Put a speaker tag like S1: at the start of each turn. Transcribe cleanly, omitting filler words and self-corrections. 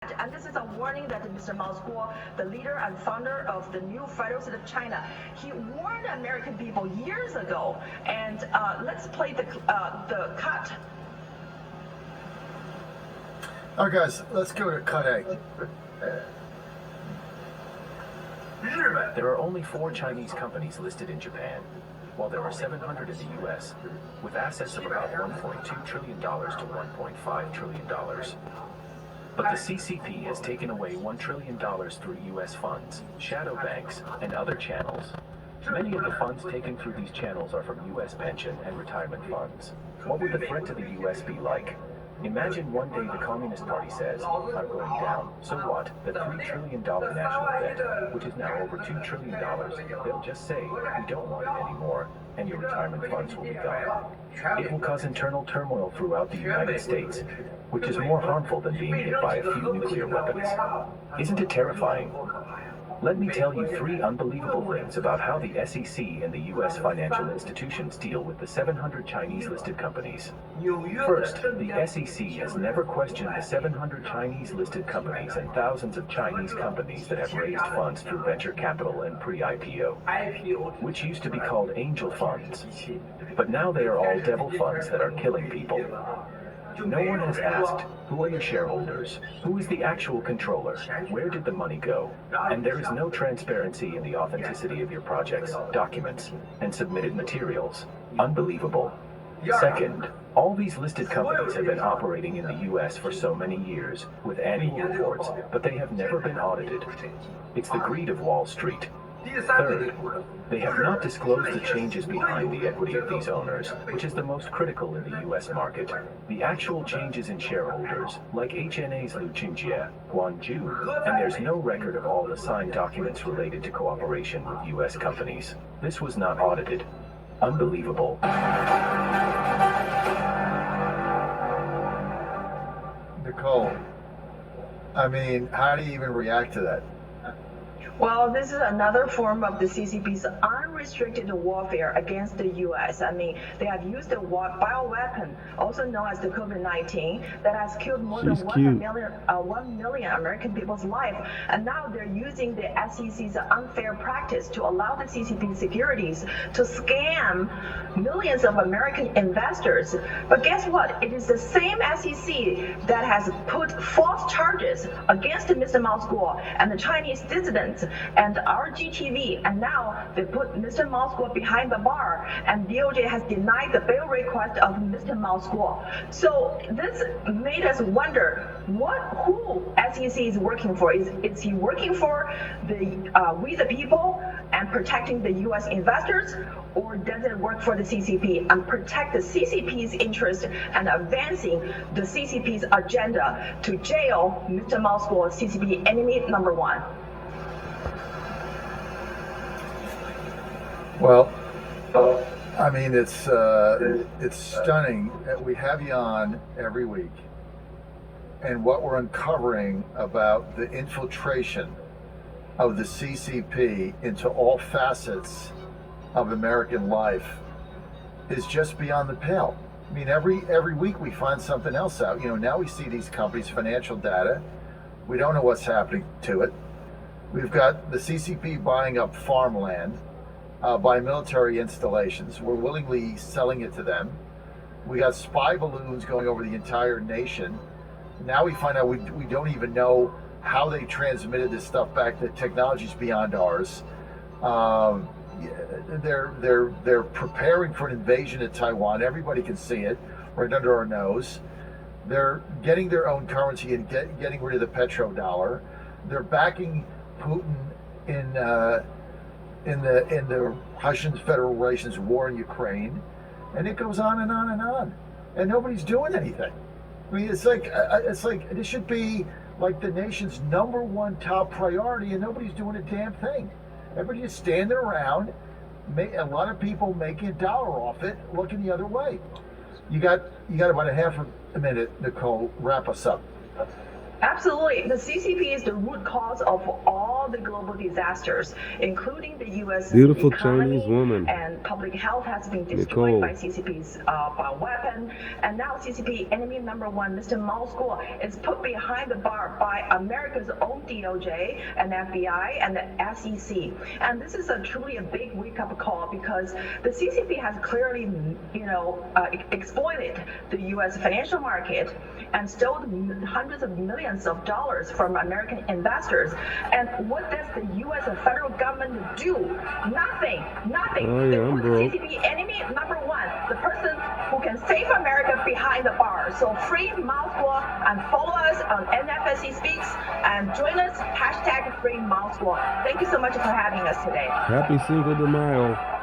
S1: And this is a warning that Mr. Mao Zedong, the leader and founder of the new Federal State of China, he warned American people years ago. And let's play the cut.
S2: All right, guys, let's go to cut A.
S3: There are only 4 Chinese companies listed in Japan, while there are 700 in the U.S., with assets of about $1.2 trillion to $1.5 trillion. But the CCP has taken away $1 trillion through U.S. funds, shadow banks, and other channels. Many of the funds taken through these channels are from U.S. pension and retirement funds. What would the threat to the U.S. be like? Imagine one day the Communist Party says, I'm going down. So what? The $3 trillion national debt, which is now over $2 trillion, they'll just say, we don't want it anymore, and your retirement funds will be gone. It will cause internal turmoil throughout the United States, which is more harmful than being hit by a few nuclear weapons. Isn't it terrifying? Let me tell you 3 unbelievable things about how the SEC and the U.S. financial institutions deal with the 700 Chinese-listed companies. First, the SEC has never questioned the 700 Chinese-listed companies and thousands of Chinese companies that have raised funds through venture capital and pre-IPO, which used to be called angel funds. But now they are all devil funds that are killing people. No one has asked, who are your shareholders? Who is the actual controller? Where did the money go? And there is no transparency in the authenticity of your projects, documents, and submitted materials. Unbelievable. Second, all these listed companies have been operating in the U.S. for so many years, with annual reports, but they have never been audited. It's the greed of Wall Street. Third, they have not disclosed the changes behind the equity of these owners, which is the most critical in the U.S. market. The actual changes in shareholders, like HNA's Lu Qingjie, Guanju, and there's no record of all the signed documents related to cooperation with U.S. companies. This was not audited. Unbelievable.
S2: Nicole, I mean, how do you even react to that?
S1: Well, this is another form of the CCP's unrestricted warfare against the U.S. I mean, they have used the bioweapon, also known as the COVID-19, that has killed more than 1 million American people's life. And now they're using the SEC's unfair practice to allow the CCP securities to scam millions of American investors. But guess what? It is the same SEC that has put false charges against Mr. Mao Zedong and the Chinese dissidents and RGTV, and now they put Mr. Mao Zedong behind the bar, and DOJ has denied the bail request of Mr. Mao Zedong. So this made us wonder who SEC is working for. Is he working for we the people and protecting the U.S. investors, or does it work for the CCP and protect the CCP's interest and advancing the CCP's agenda to jail Mr. Mao Zedong, CCP enemy number 1?
S2: Well, I mean, it's stunning that we have you on every week, and what we're uncovering about the infiltration of the CCP into all facets of American life is just beyond the pale. I mean, every week we find something else out. You know, now we see these companies' financial data. We don't know what's happening to it. We've got the CCP buying up farmland by military installations. We're willingly selling it to them. We got spy balloons going over the entire nation. Now we find out we don't even know how they transmitted this stuff back. The technology's beyond ours. They're preparing for an invasion of Taiwan. Everybody can see it right under our nose. They're getting their own currency and getting rid of the petrodollar. They're backing Putin in the Russian Federation's war in Ukraine, and it goes on and on and on, and nobody's doing anything. I mean, it's like this should be like the nation's #1 top priority, and nobody's doing a damn thing. Everybody's just standing around. A lot of people making a dollar off it, looking the other way. You got about a half a minute, Nicole. Wrap us up.
S1: Absolutely. The CCP is the root cause of all the global disasters, including the U.S.
S4: Beautiful
S1: economy,
S4: Chinese woman.
S1: and public health has been destroyed
S4: Nicole.
S1: by CCP's bioweapon. And now CCP enemy number one, Mr. Mao School, is put behind the bar by America's own DOJ and FBI and the SEC. And this is truly a big wake-up call because the CCP has clearly, exploited the U.S. financial market and stole hundreds of millions of dollars from American investors. And what does the U.S. federal government do? Nothing.
S4: Oh, yeah,
S1: They
S4: I'm
S1: put the
S4: broke.
S1: CCP enemy number one, the person who can save America behind the bar. So free Mao School and follow us on NFSC Speaks and join us, #free Mao School. Thank you so much for having us today.
S4: Happy Cinco de Mayo.